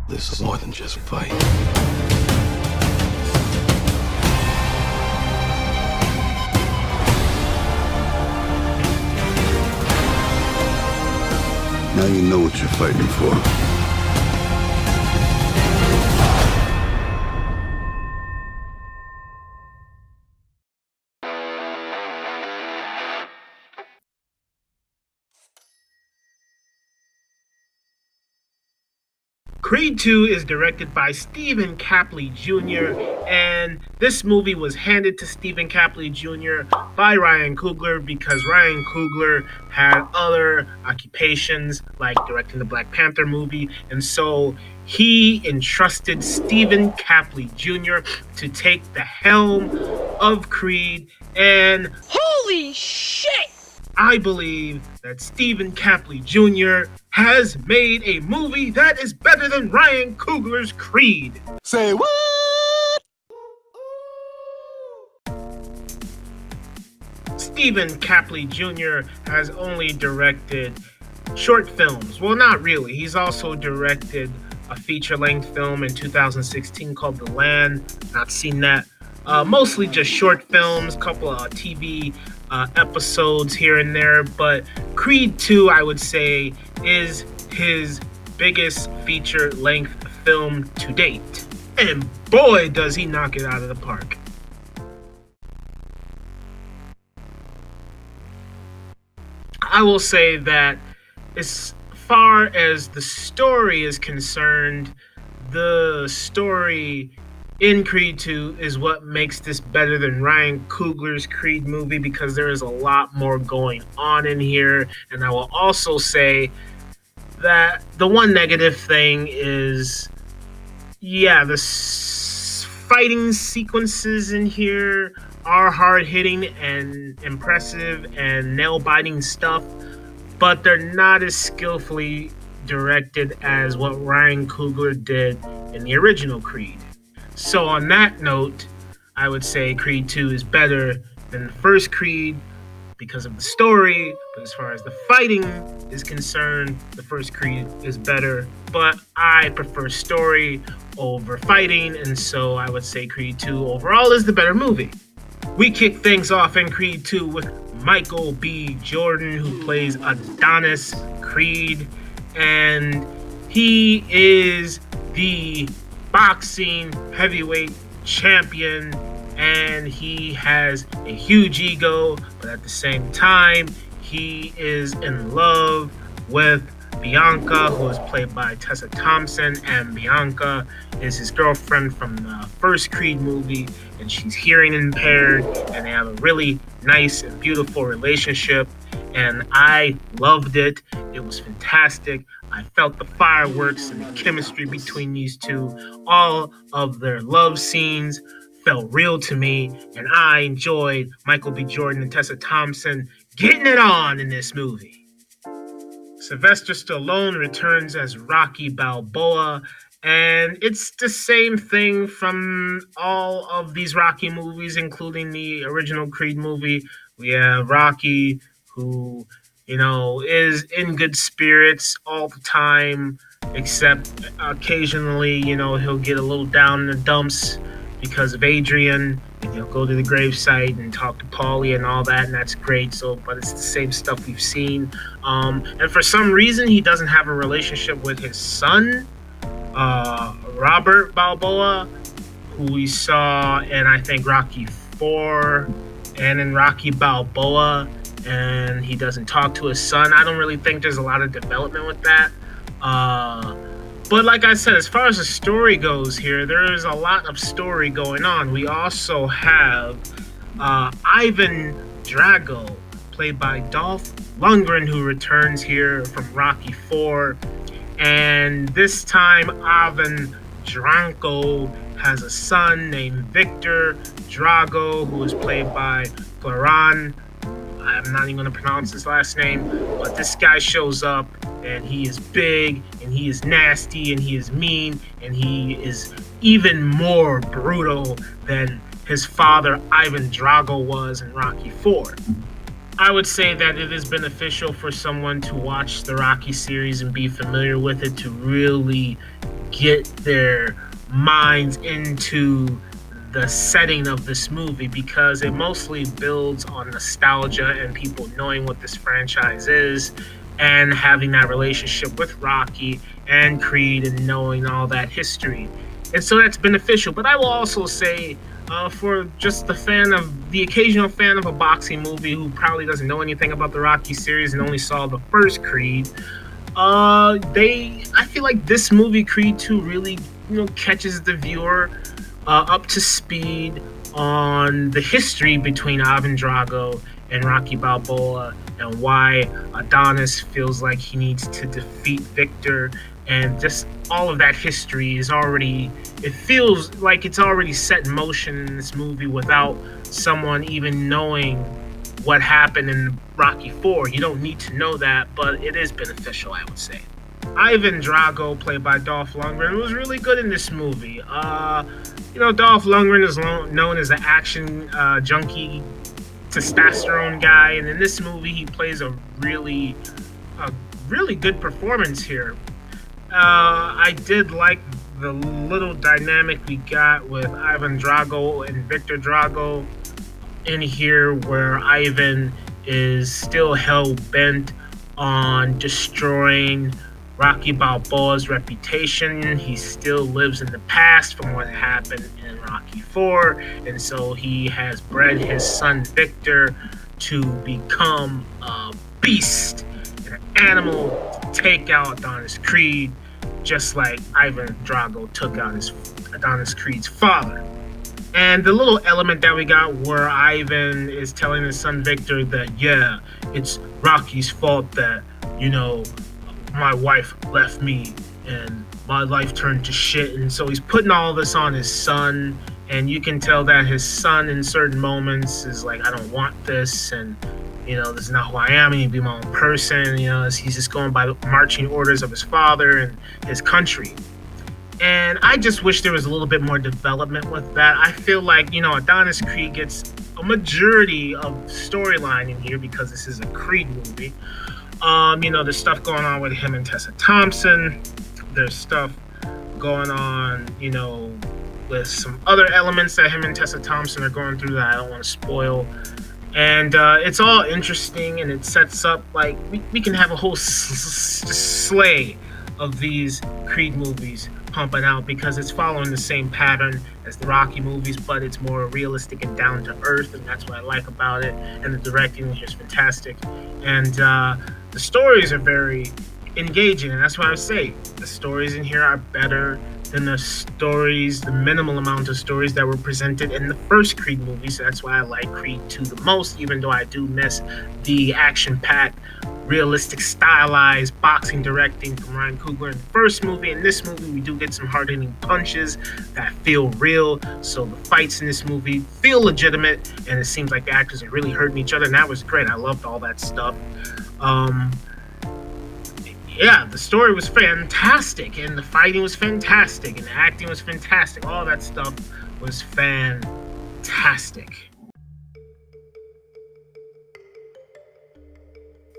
This is more than just a fight. Now you know what you're fighting for. Creed 2 is directed by Stephen Capley Jr., and this movie was handed to Stephen Capley Jr. by Ryan Coogler because Ryan Coogler had other occupations like directing the Black Panther movie, and so he entrusted Stephen Capley Jr. to take the helm of Creed, and holy shit! I believe that Stephen Capley Jr. has made a movie that is better than Ryan Coogler's Creed. Say what? Stephen Capley Jr. has only directed short films. Well, not really. He's also directed a feature-length film in 2016 called The Land. Not seen that. Mostly just short films, couple of TV episodes here and there, but Creed 2, I would say, is his biggest feature-length film to date. And boy, does he knock it out of the park. I will say that as far as the story is concerned, the story in Creed 2 is what makes this better than Ryan Coogler's Creed movie because there is a lot more going on in here. And I will also say that the one negative thing is, yeah, the fighting sequences in here are hard-hitting and impressive and nail-biting stuff, but they're not as skillfully directed as what Ryan Coogler did in the original Creed. So on that note, I would say Creed 2 is better than the first Creed because of the story, but as far as the fighting is concerned, the first Creed is better, but I prefer story over fighting, and so I would say Creed 2 overall is the better movie. We kick things off in Creed 2 with Michael B. Jordan, who plays Adonis Creed, and he is the boxing heavyweight champion, and he has a huge ego, but at the same time he is in love with Bianca, who is played by Tessa Thompson, and Bianca is his girlfriend from the first Creed movie, and she's hearing impaired, and they have a really nice and beautiful relationship, and I loved it. It was fantastic. I felt the fireworks and the chemistry between these two. All of their love scenes felt real to me, and I enjoyed Michael B. Jordan and Tessa Thompson getting it on in this movie. Sylvester Stallone returns as Rocky Balboa, and it's the same thing from all of these Rocky movies, including the original Creed movie. We have Rocky, who, you know, is in good spirits all the time, except occasionally, you know, he'll get a little down in the dumps because of Adrian, and he'll go to the gravesite and talk to Paulie and all that, and that's great. So, but it's the same stuff we've seen. And for some reason, he doesn't have a relationship with his son, Robert Balboa, who we saw in, I think, Rocky 4 and in Rocky Balboa, and he doesn't talk to his son. I don't really think there's a lot of development with that. But like I said, as far as the story goes here, there is a lot of story going on. We also have Ivan Drago, played by Dolph Lundgren, who returns here from Rocky 4. And this time, Ivan Drago has a son named Victor Drago, who is played by Florian. I'm not even going to pronounce his last name, but this guy shows up, and he is big, and he is nasty, and he is mean, and he is even more brutal than his father, Ivan Drago, was in Rocky 4. I would say that it is beneficial for someone to watch the Rocky series and be familiar with it to really get their minds into the setting of this movie, because it mostly builds on nostalgia and people knowing what this franchise is and having that relationship with Rocky and Creed and knowing all that history. And so that's beneficial. But I will also say, for just the occasional fan of a boxing movie who probably doesn't know anything about the Rocky series and only saw the first Creed, I feel like this movie Creed 2 really, catches the viewer up to speed on the history between Ivan Drago and Rocky Balboa, and why Adonis feels like he needs to defeat Victor, and just all of that history it feels like it's already set in motion in this movie without someone even knowing what happened in Rocky 4. You don't need to know that, but it is beneficial, I would say. Ivan Drago, played by Dolph Lundgren, was really good in this movie. Dolph Lundgren is known as an action junkie, testosterone guy, and in this movie he plays a really good performance here. I did like the little dynamic we got with Ivan Drago and Victor Drago in here, where Ivan is still hell-bent on destroying Rocky Balboa's reputation. He still lives in the past from what happened in Rocky 4, and so he has bred his son Victor to become a beast, an animal, to take out Adonis Creed, just like Ivan Drago took out Adonis Creed's father. And the little element that we got where Ivan is telling his son Victor that, yeah, it's Rocky's fault that, my wife left me and my life turned to shit. And so he's putting all this on his son. And you can tell that his son in certain moments is like, I don't want this. And, this is not who I am. I need to be my own person. He's just going by the marching orders of his father and his country. And I just wish there was a little bit more development with that. I feel like, Adonis Creed gets a majority of storyline in here because this is a Creed movie. There's stuff going on with him and Tessa Thompson. There's stuff going on, with some other elements that him and Tessa Thompson are going through that I don't want to spoil. And it's all interesting, and it sets up, like, we can have a whole sleigh of these Creed movies pumping out, because it's following the same pattern as the Rocky movies, but it's more realistic and down to earth, and that's what I like about it. And the directing here is fantastic, and the stories are very engaging, and that's what I would say. The stories in here are better than the minimal amount of stories that were presented in the first Creed movie. So that's why I like Creed 2 the most, even though I do miss the action-packed, realistic, stylized boxing directing from Ryan Coogler in the first movie. In this movie, we do get some hard-hitting punches that feel real. So the fights in this movie feel legitimate, and it seems like the actors are really hurting each other, and that was great. I loved all that stuff. The story was fantastic, and the fighting was fantastic, and the acting was fantastic. All that stuff was fantastic.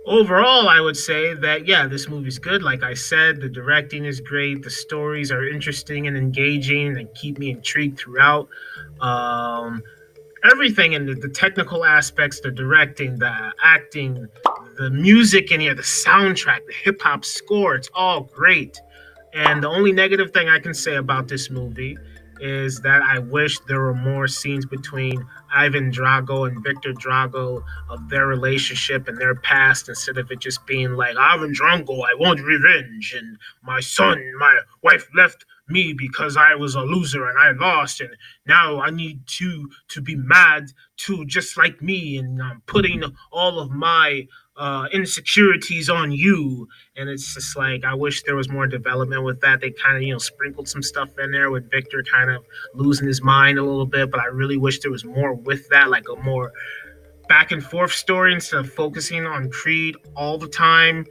Overall, I would say that, this movie's good. Like I said, the directing is great. The stories are interesting and engaging and keep me intrigued throughout. Everything in the technical aspects, the directing, the acting, the music in here, the soundtrack, the hip-hop score, it's all great. And the only negative thing I can say about this movie is that I wish there were more scenes between Ivan Drago and Victor Drago of their relationship and their past, instead of it just being like, Ivan Drago, I want revenge, and my wife left me because I was a loser and I lost, and now I need to be mad too, just like me, and I'm putting all of my insecurities on you. And it's just like, I wish there was more development with that. They kind of sprinkled some stuff in there with Victor kind of losing his mind a little bit, but I really wish there was more with that, like a more back and forth story instead of focusing on Creed all the time.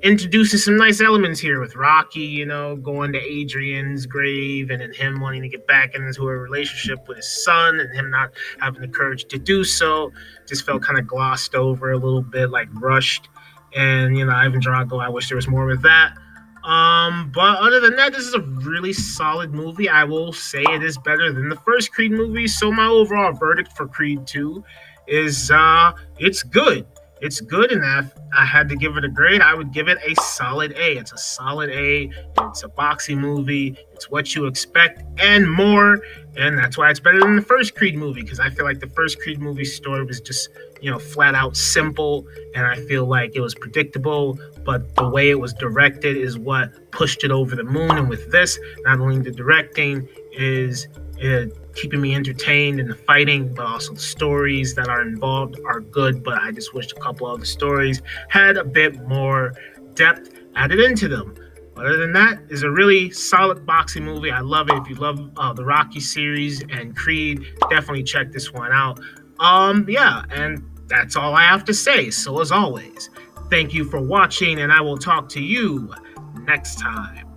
Introducing some nice elements here with Rocky, going to Adrian's grave and then him wanting to get back into a relationship with his son and him not having the courage to do so. Just felt kind of glossed over a little bit, like rushed. And, Ivan Drago, I wish there was more with that. But other than that, this is a really solid movie. I will say it is better than the first Creed movie. So my overall verdict for Creed 2 is it's good. It's good, and if I had to give it a grade, I would give it a solid A. It's a solid A. It's a boxing movie. It's what you expect and more, and that's why it's better than the first Creed movie, because I feel like the first Creed movie story was just, flat out simple, and I feel like it was predictable, but the way it was directed is what pushed it over the moon. And with this, not only the directing is keeping me entertained in the fighting, but also the stories that are involved are good. But I just wished a couple of the stories had a bit more depth added into them. Other than that, it's a really solid boxing movie. I love it. If you love the Rocky series and Creed, definitely check this one out. Yeah, and that's all I have to say. So as always, thank you for watching, and I will talk to you next time.